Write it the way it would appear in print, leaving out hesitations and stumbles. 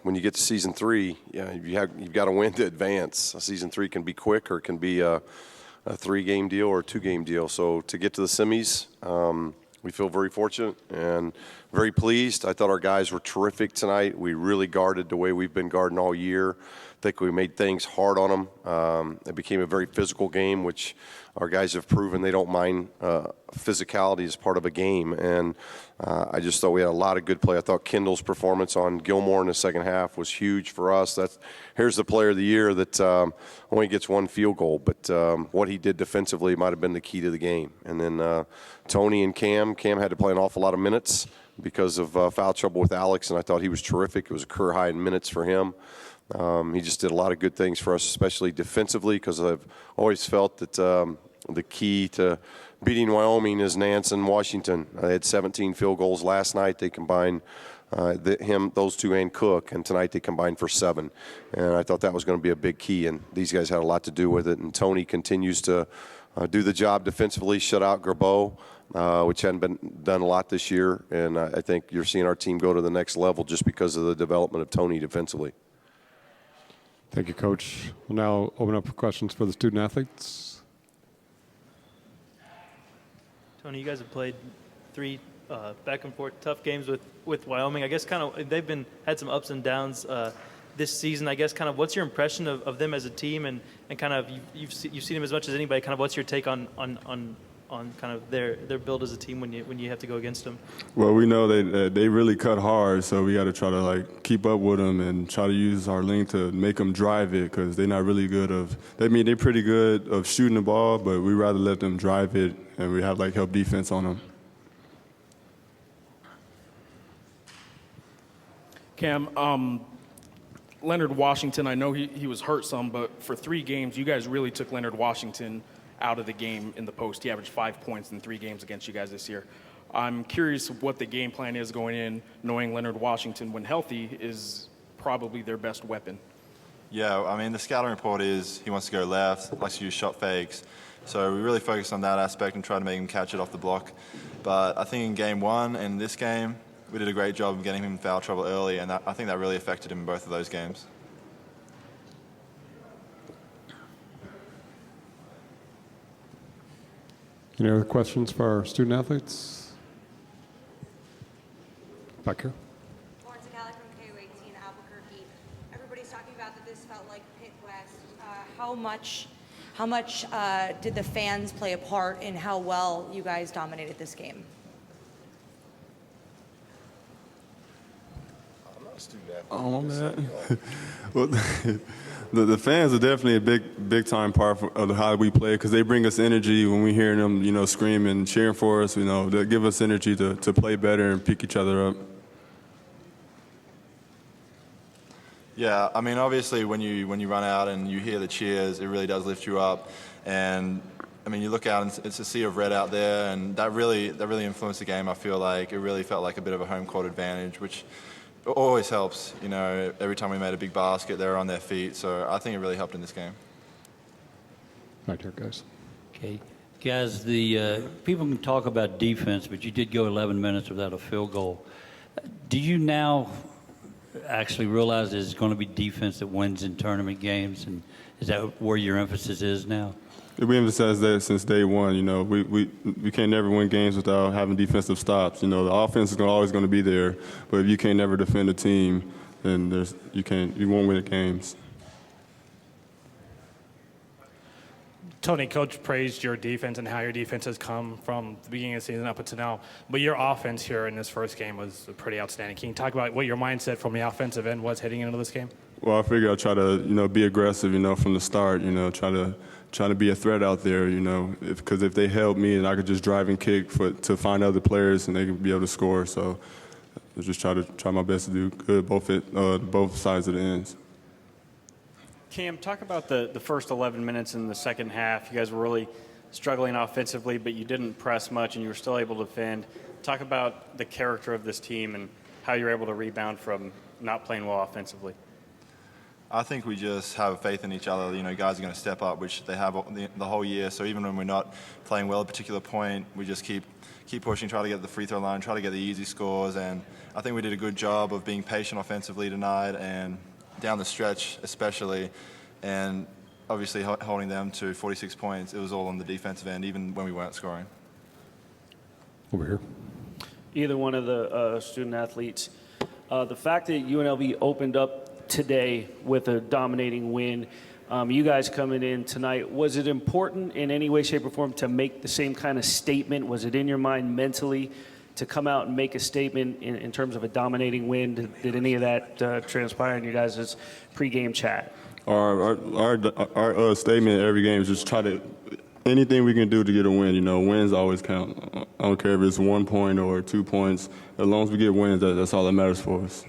when you get to season 3, you've got to win to advance. Season 3 can be quick or it can be a 3-game deal or a 2-game deal. So to get to the semis, we feel very fortunate and very pleased. I thought our guys were terrific tonight. We really guarded the way we've been guarding all year. I think we made things hard on them. It became a very physical game, which our guys have proven they don't mind physicality as part of a game. And I just thought we had a lot of good play. I thought Kendall's performance on Gilmore in the second half was huge for us. Here's the player of the year that only gets 1 field goal. But what he did defensively might have been the key to the game. And then Tony and Cam had to play an awful lot of minutes because of foul trouble with Alex, and I thought he was terrific. It was a career high in minutes for him. He just did a lot of good things for us, especially defensively, because I've always felt that the key to beating Wyoming is Nance and Washington. They had 17 field goals last night. They combined those two and Cook, and tonight they combined for 7. And I thought that was going to be a big key, and these guys had a lot to do with it. And Tony continues to do the job defensively, shut out Gerbeau, which hadn't been done a lot this year. And I think you're seeing our team go to the next level just because of the development of Tony defensively. Thank you, Coach. We'll now open up for questions for the student athletes. Tony, you guys have played 3 back and forth tough games with Wyoming. I guess kind of they've had some ups and downs this season. I guess kind of what's your impression of them as a team, and kind of you've seen them as much as anybody. Kind of what's your take on kind of their build as a team when you have to go against them? Well, we know they really cut hard, so we got to try to keep up with them and try to use our length to make them drive it, because they're not really good they're pretty good of shooting the ball, but we rather let them drive it, and we have help defense on them. Cam, Leonard Washington, I know he was hurt some, but for 3 games, you guys really took Leonard Washington out of the game in the post. He averaged 5 points in 3 games against you guys this year. I'm curious what the game plan is going in, knowing Leonard Washington, when healthy, is probably their best weapon. Yeah, I mean, the scouting report is he wants to go left, likes to use shot fakes. So we really focused on that aspect and tried to make him catch it off the block. But I think in game 1 and this game, we did a great job of getting him in foul trouble early, and I think that really affected him in both of those games. Any other questions for our student athletes? Back here. Lawrence Acali from KU18 Albuquerque. Everybody's talking about that this felt like Pitt West. How much did the fans play a part in how well you guys dominated this game? I'm not a student athlete. Oh, man. Well, the fans are definitely a big time part of how we play, because they bring us energy when we hear them, screaming, cheering for us. They give us energy to play better and pick each other up. Yeah, I mean, obviously when you run out and you hear the cheers, it really does lift you up. And I mean, you look out and it's a sea of red out there, and that really influenced the game. I feel like it really felt like a bit of a home court advantage, which always helps. Every time we made a big basket, they were on their feet. So I think it really helped in this game. Right here, guys. Okay. Guys, the people can talk about defense, but you did go 11 minutes without a field goal. Do you now actually realize that it's going to be defense that wins in tournament games, and is that where your emphasis is now? We emphasize that since day one. We can't never win games without having defensive stops. The offense is always going to be there, but if you can't never defend a team, then you won't win the games. Tony, Coach praised your defense and how your defense has come from the beginning of the season up until now. But your offense here in this first game was pretty outstanding. Can you talk about what your mindset from the offensive end was heading into this game? Well, I figure I'll try to, be aggressive, from the start, try to be a threat out there, because if they help me, and I could just drive and kick to find other players and they could be able to score. So I just try my best to do good both sides of the ends. Cam, talk about the first 11 minutes in the second half. You guys were really struggling offensively, but you didn't press much and you were still able to defend. Talk about the character of this team and how you're able to rebound from not playing well offensively. I think we just have faith in each other. You know, guys are going to step up, which they have the whole year. So even when we're not playing well at a particular point, we just keep pushing, try to get the free throw line, try to get the easy scores. And I think we did a good job of being patient offensively tonight and down the stretch especially. And obviously holding them to 46 points, it was all on the defensive end, even when we weren't scoring. Over here. Either one of the student athletes. The fact that UNLV opened up today with a dominating win, you guys coming in tonight, was it important in any way, shape, or form to make the same kind of statement? Was it in your mind mentally to come out and make a statement in terms of a dominating win? Did any of that transpire in you guys' pregame chat? Our statement every game is just try to anything we can do to get a win. You know, wins always count. I don't care if it's 1 point or 2 points. As long as we get wins, that's all that matters for us.